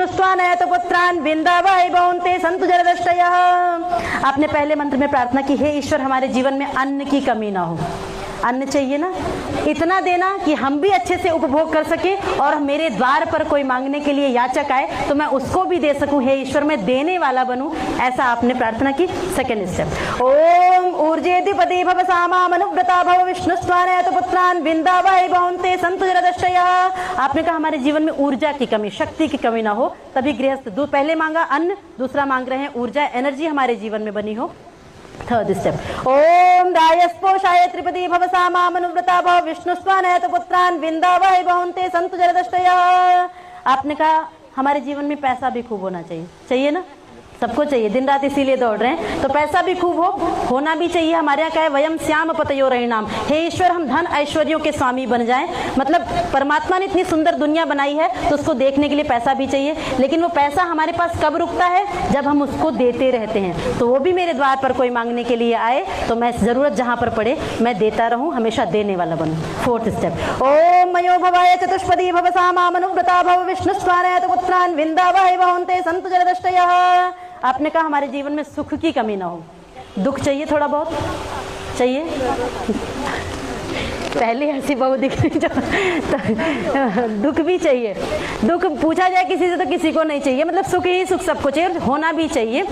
विष्णुस्त्वानयत पुत्रान विंदावै भवन्ते सन्तु जरदष्टयः। आपने पहले मंत्र में प्रार्थना की, हे ईश्वर हमारे जीवन में अन्न की कमी ना हो। अन्न चाहिए ना, इतना देना कि हम भी अच्छे से उपभोग कर सके और मेरे द्वार पर कोई मांगने के लिए याचक आए तो मैं उसको भी दे सकूं। हे ईश्वर मैं देने वाला बनूं, ऐसा आपने प्रार्थना की। सेकंड स्टेप, ओम ऊर्जेधिपति भव सामा मनुव्रता भव विष्णुस्त्वानयत पुत्रान विंदावै भवन्ते सन्तु जरदष्टयः। आपने कहा हमारे जीवन में ऊर्जा की कमी, शक्ति की कमी ना हो, तभी गृहस्थ पहले मांगा अन्न, दूसरा मांग रहे हैं ऊर्जा, एनर्जी हमारे जीवन में बनी हो। थर्ड स्टेप, ओम रायस्पोषाय त्रिपदी भव सामा मनुव्रता भव विष्णुस्त्वानयत पुत्रान विंदावै भवन्ते सन्तु जरदष्टयः। आपने कहा हमारे जीवन में पैसा भी खूब होना चाहिए, चाहिए ना, सबको चाहिए, दिन रात इसीलिए दौड़ रहे हैं, तो पैसा भी खूब होना भी चाहिए। हमारे यहाँ क्या है, वयम श्याम पतयो रहिणाम, हे ईश्वर हम धन ऐश्वर्यों के स्वामी बन जाएं। मतलब परमात्मा ने इतनी सुंदर दुनिया बनाई है तो उसको देखने के लिए पैसा भी चाहिए, लेकिन वो पैसा हमारे पास कब रुकता है, जब हम उसको देते रहते हैं। तो वो भी मेरे द्वार पर कोई मांगने के लिए आए तो मैं जरूरत जहाँ पर पड़े मैं देता रहूं, हमेशा देने वाला बनूं। फोर्थ स्टेप, ओम मयो भवाय चतुष्पदी भव सामा मनुव्रता भव विष्णुस्त्वानयत पुत्रान विंदावै भवन्ते सन्तु जरदष्टयः। आपने कहा हमारे जीवन में सुख की कमी ना हो, दुख चाहिए, थोड़ा बहुत चाहिए। पहले हंसी बहुत दिख रही जो तो दुख भी चाहिए। दुख पूछा जाए किसी से तो किसी को नहीं चाहिए, मतलब सुख ही सुख सबको चाहिए, होना भी चाहिए,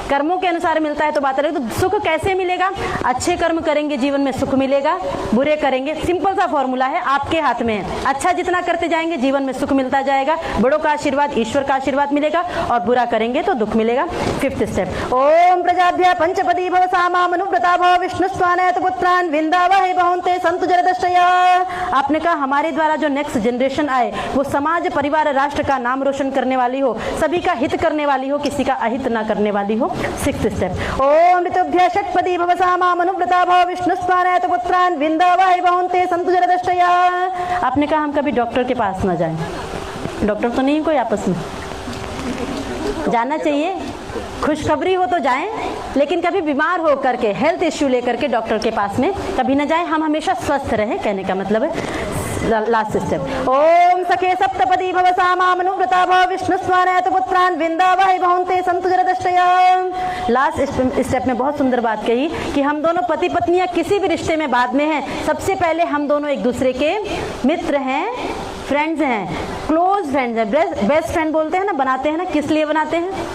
कर्मों के अनुसार मिलता है तो बात अलग। तो सुख कैसे मिलेगा, अच्छे कर्म करेंगे जीवन में सुख मिलेगा, बुरे करेंगे, सिंपल सा फॉर्मूला है, आपके हाथ में है। अच्छा जितना करते जाएंगे जीवन में सुख मिलता जाएगा, बड़ों का आशीर्वाद, ईश्वर का आशीर्वाद मिलेगा, और बुरा करेंगे तो दुख मिलेगा। फिफ्थ स्टेप, ओम प्रजाभ्य पंचपदी भव सामा मनुव्रता भव विष्णुस्त्वानयत पुत्रान विंदावै भवन्ते सन्तु जरदष्टयः। आपने कहा हमारे द्वारा जो नेक्स्ट जनरेशन आए वो समाज परिवार राष्ट्र का नाम रोशन करने वाली हो, सभी का हित करने वाली हो, किसी का अहित ना करने वाली हो। सिक्स्थ स्टेप, ओम ऋतुभ्य षट्पदी भव सामा मनुव्रता भव विष्णुस्त्वानयत पुत्रान विंदावै भवन्ते सन्तु जरदष्टयः। आपने कहा हम कभी डॉक्टर के पास ना जाएं, डॉक्टर तो नहीं कोई आपस में, जाना चाहिए, खुशखबरी हो तो जाएं, लेकिन कभी बीमार हो करके हेल्थ इश्यू लेकर के डॉक्टर के पास में कभी ना जाएं, हम हमेशा स्वस्थ रहें, कहने का मतलब है। लास्ट स्टेप, ओम सखे सप्तपदी भव सामा मनुव्रता भव विष्णुस्त्वानयत पुत्रान विंदावै भवन्ते सन्तु जरदष्टयः। लास्ट स्टेप में बहुत सुंदर बात कही कि हम दोनों पति पत्नियां किसी भी रिश्ते में बाद में हैं, सबसे पहले हम दोनों एक दूसरे के मित्र हैं, फ्रेंड्स हैं, क्लोज फ्रेंड्स हैं, बेस्ट फ्रेंड बोलते हैं ना, बनाते हैं ना, किस लिए बनाते हैं,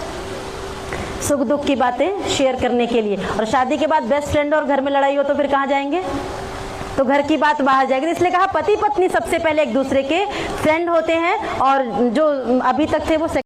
सुख दुख की बातें शेयर करने के लिए। और शादी के बाद बेस्ट फ्रेंड और घर में लड़ाई हो तो फिर कहाँ जाएंगे, तो घर की बात बाहर जाएगी। इसलिए कहा पति पत्नी सबसे पहले एक दूसरे के फ्रेंड होते हैं, और जो अभी तक थे वो